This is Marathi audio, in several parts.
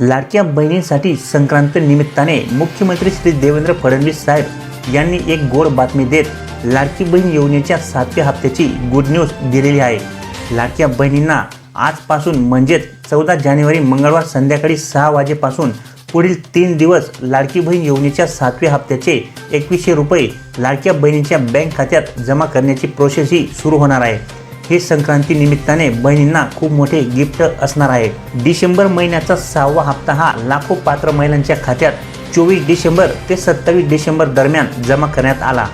लाडक्या बहिणींसाठी संक्रांत निमित्ताने मुख्यमंत्री श्री देवेंद्र फडणवीस साहेब यांनी एक गोड बातमी देत लाडकी बहीण योजनेच्या 7व्या हप्त्याची गुड न्यूज दिलेली आहे। लाडक्या बहिणींना आजपासून म्हणजेच 14 जानेवारी मंगळवार संध्याकाळी 6 वाजेपासून पुढील 3 दिवस लाडकी बहीण योजनेच्या 7व्या हप्त्याचे 2100 रुपये लाडक्या बहिणींच्या बँक खात्यात जमा करण्याची प्रोसेस ही सुरू होणार आहे। हे संक्रांती निमित्ताने बहिणींना खूप मोठे गिफ्ट असणार आहे। डिसेंबर महिन्याचा 6वा हप्ता हा लाखो पात्र महिलांच्या खात्यात 24 डिसेंबर ते 27 डिसेंबर दरम्यान जमा करण्यात आला।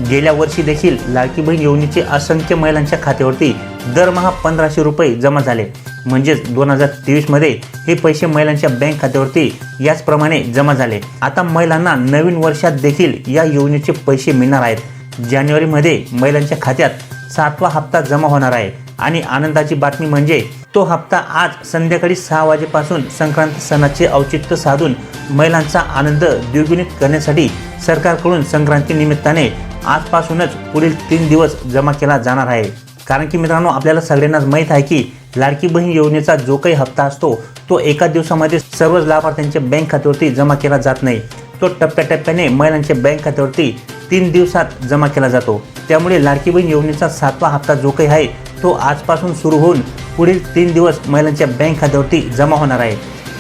गेल्या वर्षी देखील लाडकी बहीण योजनेचे असंख्य महिलांच्या खात्यावरती दरमहा 1500 रुपये जमा झाले। म्हणजेच 2023 मध्ये हे पैसे महिलांच्या बँक खात्यावरती याचप्रमाणे जमा झाले। आता महिलांना नवीन वर्षात देखील या योजनेचे पैसे मिळणार आहेत। जानेवारीमध्ये महिलांच्या खात्यात 7वा हप्ता जमा होणार आहे आणि आनंदाची बातमी म्हणजे तो हप्ता आज संध्याकाळी 6 वाजेपासून संक्रांत सणाचे औचित्य साधून महिलांचा आनंद द्विगुणित करण्यासाठी सरकारकडून संक्रांती निमित्ताने आजपासूनच पुढील 3 दिवस जमा केला जाणार आहे। कारण की मित्रांनो, आपल्याला सगळ्यांनाच माहीत आहे की लाडकी बहीण योजनेचा जो काही हप्ता असतो तो एका दिवसामध्ये सर्वच लाभार्थ्यांच्या बँक खात्यावरती जमा केला जात नाही। तो टप्प्याटप्प्याने महिलांच्या बँक खात्यावरती 3 दिवसात जमा केला जातो। त्यामुळे लाडकी बहीण योजनेचा 7वा हप्ता जो काही आहे तो आजपासून सुरू होऊन पुढील 3 दिवस महिलांच्या बँक खात्यावरती जमा होणार आहे।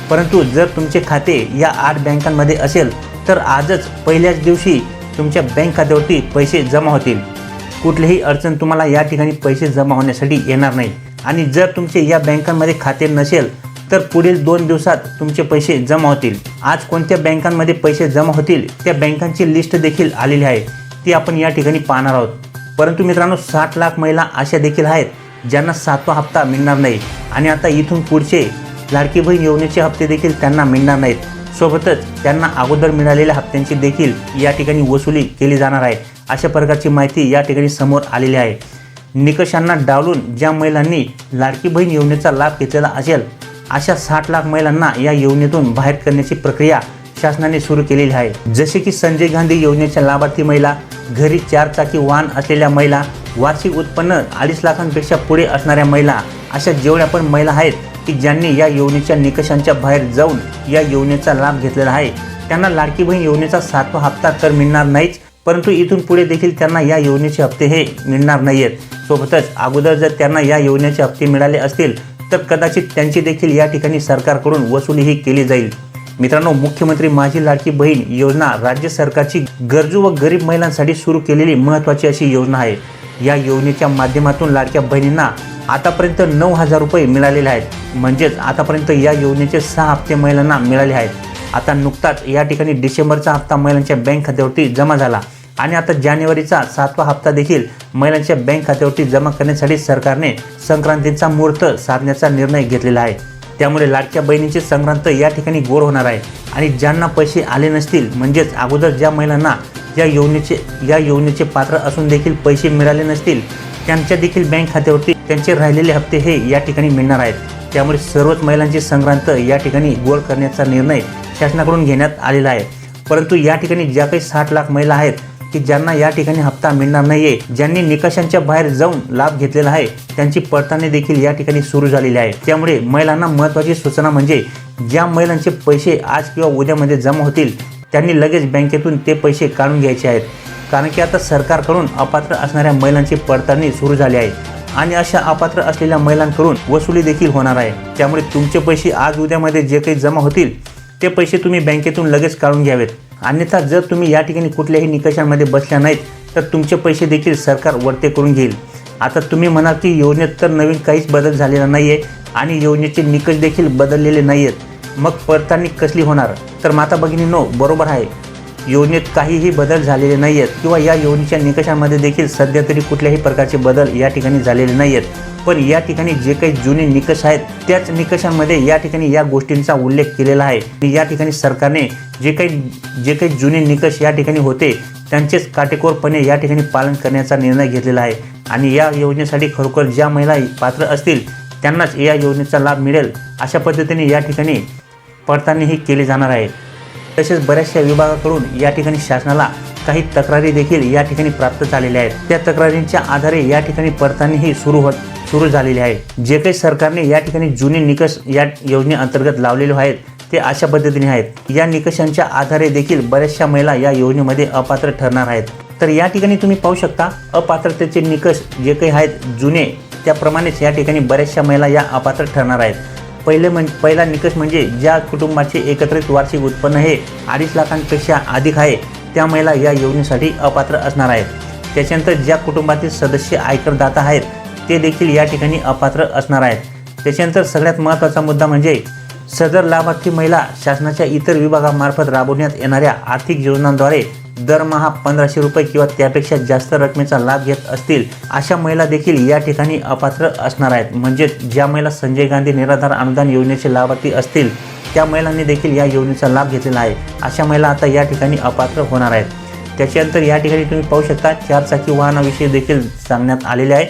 परंतु जर तुमचे खाते या 8 बँकांमध्ये असेल तर आजच पहिल्याच दिवशी तुमच्या बँक खात्यावरती पैसे जमा होतील। कुठलीही अडचण तुम्हाला या ठिकाणी पैसे जमा होण्यासाठी येणार नाही। आणि जर तुमचे या बँकांमध्ये खाते नसेल तर पुढील 2 दिवसात तुमचे पैसे जमा होतील। आज कोणत्या बँकांमध्ये पैसे जमा होतील त्या बँकांची लिस्ट देखील आलेली आहे, ती आपण या ठिकाणी पाहणार आहोत। परंतु मित्रांनो, 60 लाख महिला अशा देखील आहेत ज्यांना 7वा हप्ता मिळणार नाही आणि आता इथून पुढचे लाडकी बहीण योजनेचे हप्ते देखील त्यांना मिळणार नाहीत। सोबतच त्यांना अगोदर मिळालेल्या हप्त्यांची देखील या ठिकाणी वसुली केली जाणार आहे। अशा प्रकारची माहिती या ठिकाणी समोर आलेली आहे। निकषांना डावलून ज्या महिलांनी लाडकी बहीण योजनेचा लाभ घेतलेला असेल अशा 60 लाख महिलांना या योजनेतून बाहेर करण्याची प्रक्रिया शासनाने सुरू केलेली आहे। जसे की संजय गांधी योजनेच्या लाभार्थी महिला, घरी 4 चाकी वाहन असलेल्या महिला, वार्षिक उत्पन्न 2.5 लाखांपेक्षा पुढे असणाऱ्या महिला, अशा जेवढ्या पण महिला आहेत की ज्यांनी या योजनेच्या निकषांच्या बाहेर जाऊन या योजनेचा लाभ घेतलेला आहे त्यांना लाडकी बहीण योजनेचा 7वा हप्ता तर मिळणार नाहीच, परंतु इथून पुढे देखील त्यांना या योजनेचे हप्ते हे मिळणार नाहीत। सोबतच अगोदर जर त्यांना या योजनेचे हप्ते मिळाले असतील तर कदाचित त्यांची देखील या ठिकाणी सरकारकडून वसुलीही केली जाईल। मित्रांनो, मुख्यमंत्री माझी लाडकी बहीण योजना राज्य सरकारची गरजू व गरीब महिलांसाठी सुरू केलेली महत्त्वाची अशी योजना आहे। या योजनेच्या माध्यमातून लाडक्या बहिणींना आतापर्यंत 9000 रुपये मिळालेले आहेत। म्हणजेच आतापर्यंत या योजनेचे 6 हप्ते महिलांना मिळाले आहेत। आता नुकताच या ठिकाणी डिसेंबरचा हप्ता महिलांच्या बँक खात्यावरती जमा झाला आणि आता जानेवारीचा 7वा हप्ता देखील महिलांच्या बँक खात्यावरती जमा करण्यासाठी सरकारने संक्रांतीचा मुहूर्त साधण्याचा निर्णय घेतलेला आहे। त्यामुळे लाडक्या बहिणींची संक्रांत या ठिकाणी गोड होणार आहे आणि ज्यांना पैसे आले नसतील, म्हणजेच अगोदर ज्या महिलांना या योजनेचे पात्र असून देखील पैसे मिळाले नसतील त्यांच्या देखील बँक खात्यावरती त्यांचे राहिलेले हप्ते हे या ठिकाणी मिळणार आहेत। त्यामुळे सर्वच महिलांची संक्रांत या ठिकाणी गोड करण्याचा निर्णय शासनाकडून घेण्यात आलेला आहे। परंतु या ठिकाणी ज्या काही 60 लाख महिला आहेत की ज्यांना या ठिकाणी हप्ता मिळणार नाहीये, ज्यांनी निकषांच्या बाहेर जाऊन लाभ घेतलेला आहे, त्यांची पडताळणी देखील या ठिकाणी सुरू झालेली आहे। त्यामुळे महिलांना महत्त्वाची सूचना म्हणजे ज्या महिलांचे पैसे आज किंवा उद्यामध्ये जमा होतील त्यांनी लगेच बँकेतून ते पैसे काढून घ्यायचे आहेत। कारण की आता सरकारकडून अपात्र असणाऱ्या महिलांची पडताळणी सुरू झाली आहे आणि अशा अपात्र असलेल्या महिलांकडून वसुली देखील होणार आहे। त्यामुळे तुमचे पैसे आज उद्यामध्ये जे काही जमा होतील ते पैसे तुम्ही बँकेतून लगेच काढून घ्यावेत। अन्यथा जर तुम्ही या ठिकाणी कुठल्याही निकषांमध्ये बसल्या नाहीत तर तुमचे पैसे देखील सरकार वरते करून घेईल। आता तुम्ही म्हणाल की योजनेत तर नवीन काहीच बदल झालेला नाही आहे आणि योजनेचे निकष देखील बदललेले नाही आहेत, मग पडताळणी कसली होणार? तर माता भगिनींनो, बरोबर आहे, योजनेत काहीही बदल झालेले नाही आहेत किंवा या योजनेच्या निकषांमध्ये देखील सध्या तरी कुठल्याही प्रकारचे बदल या ठिकाणी झालेले नाही आहेत। पण या ठिकाणी जे काही जुने निकष आहेत त्याच निकषांमध्ये या ठिकाणी या गोष्टींचा उल्लेख केलेला आहे आणि या ठिकाणी सरकारने जे काही जुने निकष या ठिकाणी होते त्यांचेच काटेकोरपणे या ठिकाणी पालन करण्याचा निर्णय घेतलेला आहे। आणि या योजनेसाठी खरोखर ज्या महिला पात्र असतील त्यांनाच या योजनेचा लाभ मिळेल अशा पद्धतीने या ठिकाणी पडताळणीही केली जाणार आहे। तसेच बऱ्याचशा विभागाकडून या ठिकाणी शासनाला काही तक्रारी देखील या ठिकाणी प्राप्त झालेल्या आहेत। त्या तक्रारींच्या आधारे या ठिकाणी पडताळणी ही सुरू झालेली आहे। जे काही सरकारने या ठिकाणी जुने निकष या योजनेअंतर्गत लावलेले आहेत ते अशा पद्धतीने आहेत। या निकषांच्या आधारे देखील बऱ्याचशा महिला या योजनेमध्ये अपात्र ठरणार आहेत। तर या ठिकाणी तुम्ही पाहू शकता अपात्रतेचे निकष जे काही आहेत जुने त्याप्रमाणेच या ठिकाणी बऱ्याचशा महिला या अपात्र ठरणार आहेत। पहिला निकष म्हणजे ज्या कुटुंबाचे एकत्रित वार्षिक उत्पन्न हे 2.5 लाखांपेक्षा अधिक आहे त्या महिला या योजनेसाठी अपात्र असणार आहेत। त्याच्यानंतर ज्या कुटुंबातील सदस्य आयकरदाता आहेत ते देखील या ठिकाणी अपात्र असणार आहेत। त्याच्यानंतर सगळ्यात महत्त्वाचा मुद्दा म्हणजे सदर लाभार्थी महिला शासनाच्या इतर विभागामार्फत राबवण्यात येणाऱ्या आर्थिक योजनांद्वारे दरमहा 1500 रुपये किंवा त्यापेक्षा जास्त रकमेचा लाभ घेत असतील अशा महिला देखील या ठिकाणी अपात्र असणार आहेत। म्हणजे ज्या महिला संजय गांधी निराधार अनुदान योजनेचे लाभार्थी असतील त्या महिलांनी देखील या योजनेचा लाभ घेतलेला आहे। अशा महिला आता या ठिकाणी अपात्र होणार आहेत। त्याच्यानंतर या ठिकाणी तुम्ही पाहू शकता 4 चाकी वाहनाविषयी देखील सांगण्यात आलेले आहे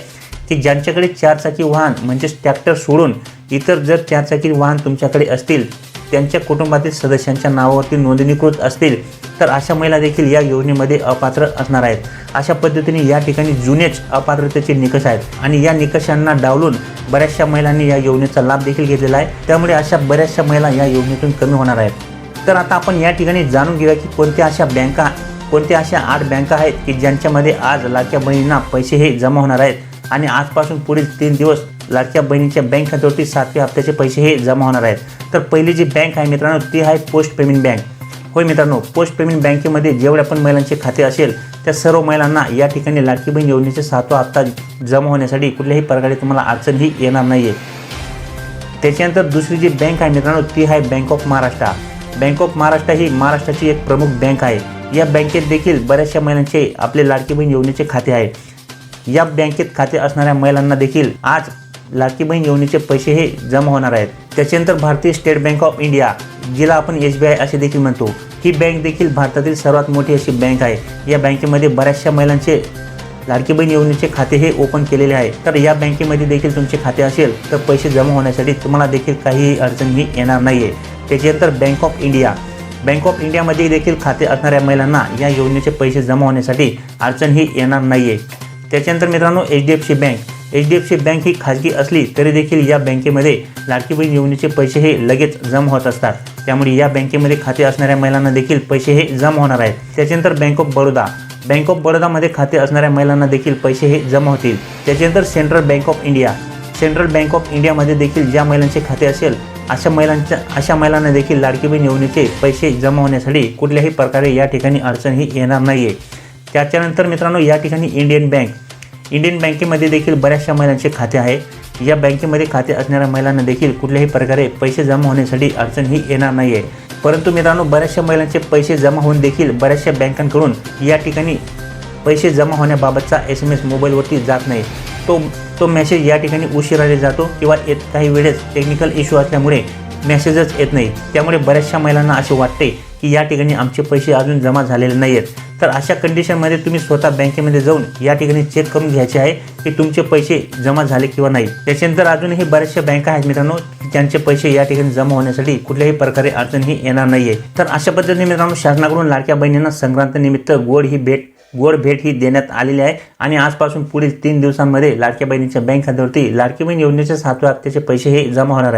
की ज्यांच्याकडे 4 चाकी वाहन म्हणजेच ट्रॅक्टर सोडून इतर जर 4 चाकी वाहन तुमच्याकडे असतील त्यांच्या कुटुंबातील सदस्यांच्या नावावरती नोंदणीकृत असतील तर अशा महिला देखील या योजनेमध्ये अपात्र असणार आहेत। अशा पद्धतीने या ठिकाणी जुनेच अपात्रतेचे निकष आहेत आणि या निकषांना डावलून बऱ्याचशा महिलांनी या योजनेचा लाभ देखील घेतलेला आहे। त्यामुळे अशा बऱ्याचशा महिला या योजनेतून कमी होणार आहेत। तर आता आपण या ठिकाणी जाणून घेऊया की कोणत्या अशा 8 बँका आहेत की ज्यांच्यामध्ये आज लाडक्या बहिणींना पैसे हे जमा होणार आहेत आणि आजपासून पुढील 3 दिवस लाडक्या बहिणीच्या बँक खात्यावरती 7व्या हप्त्याचे पैसे हे जमा होणार आहेत। तर पहिली जी बँक आहे मित्रांनो ती आहे पोस्ट पेमेंट बँक। होय मित्रांनो, पोस्ट पेमेंट बँकेमध्ये जेवढ्या पण महिलांचे खाते असेल त्या सर्व महिलांना या ठिकाणी लाडकी बहीण योजनेचे 7वा हप्ता जमा होण्यासाठी कुठल्याही प्रकारे तुम्हाला अडचण ही येणार नाही आहे। त्याच्यानंतर दुसरी जी बँक आहे मित्रांनो ती आहे bank of Maharashtra. Bank of Maharashtra ही महाराष्ट्राची एक प्रमुख बँक आहे। या बँकेत देखील बऱ्याचशा महिलांचे आपले लाडकी बहीण योजनेचे खाते आहे। या बँकेत खाते असणाऱ्या महिलांना देखील आज लाडकी बहीण योजनेचे पैसे हे जमा होणार आहेत। त्याच्यानंतर भारतीय स्टेट बँक ऑफ इंडिया जिला आपण SBI असे देखील म्हणतो, ही बँक देखील भारतातील सर्वात मोठी अशी बँक आहे। या बँकेमध्ये बऱ्याचशा महिलांचे लाडकी बहीण योजनेचे खाते हे ओपन केलेले आहे। तर या बँकेमध्ये देखील तुमचे खाते असेल तर पैसे जमा होण्यासाठी तुम्हाला देखील काही अडचणी येणार नाही आहे। त्याच्यानंतर बँक ऑफ इंडियामध्ये देखील खाते असणाऱ्या महिलांना या योजनेचे पैसे जमा होण्यासाठी अडचण ही येणार नाही आहे। त्याच्यानंतर मित्रांनो HDFC बँक ही खाजगी असली तरी देखील या बँकेमध्ये लाडकी बहीण योजनेचे पैसे हे लगेच जमा होत असतात। त्यामुळे या बँकेमध्ये खाते असणाऱ्या महिलांना देखील पैसे हे जमा होणार आहेत। त्याच्यानंतर बँक ऑफ बडोदामध्ये खाते असणाऱ्या महिलांना देखील पैसे हे जमा होतील। त्याच्यानंतर सेंट्रल बँक ऑफ इंडियामध्ये देखील ज्या महिलांचे खाते असेल अशा महिलांना देखील लाडकी बहीण योजनेचे पैसे जमा होण्यासाठी कुठल्याही प्रकारे या ठिकाणी अडचण ही येणार नाही आहे। त्याच्यानंतर मित्रांनो या ठिकाणी इंडियन बँकेमध्ये देखील बऱ्याचशा महिलांचे खाते आहे। या बँकेमध्ये खाते असणाऱ्या महिलांना देखील कुठल्याही प्रकारे पैसे जमा होण्यासाठी अडचण ही येणार नाही आहे। परंतु मित्रांनो बऱ्याचशा महिलांचे पैसे जमा होऊन देखील बऱ्याचशा बँकांकडून या ठिकाणी पैसे जमा होण्याबाबतचा SMS मोबाईलवरती जात नाही। तो मेसेज या ठिकाणी उशिराने जातो किंवा काही वेळेस टेक्निकल इश्यू असल्यामुळे मेसेजच येत नाही। त्यामुळे बऱ्याचशा महिलांना असे वाटते की या ठिकाणी आमचे पैसे अजून जमा झालेले नाही आहेत। तर अशा कंडिशनमध्ये तुम्ही स्वतः बँकेमध्ये जाऊन या ठिकाणी चेक करून घ्यायचे आहे की तुमचे पैसे जमा झाले किंवा नाही। त्याच्यानंतर अजूनही बऱ्याचशा बँका आहेत मित्रांनो ज्यांचे पैसे या ठिकाणी जमा होण्यासाठी कुठल्याही प्रकारे अडचण ही येणार नाही आहे। तर अशा पद्धतीने मित्रांनो शासनाकडून लाडक्या बहिणींना संक्रांत निमित्त गोड भेट ही देण्यात आलेली आहे आणि आजपासून पुढील 3 दिवसांमध्ये लाडक्या बहिणीच्या बँक खात्यावरती लाडकी बहीण योजनेच्या 7व्या हप्त्याचे पैसे हे जमा होणार आहेत।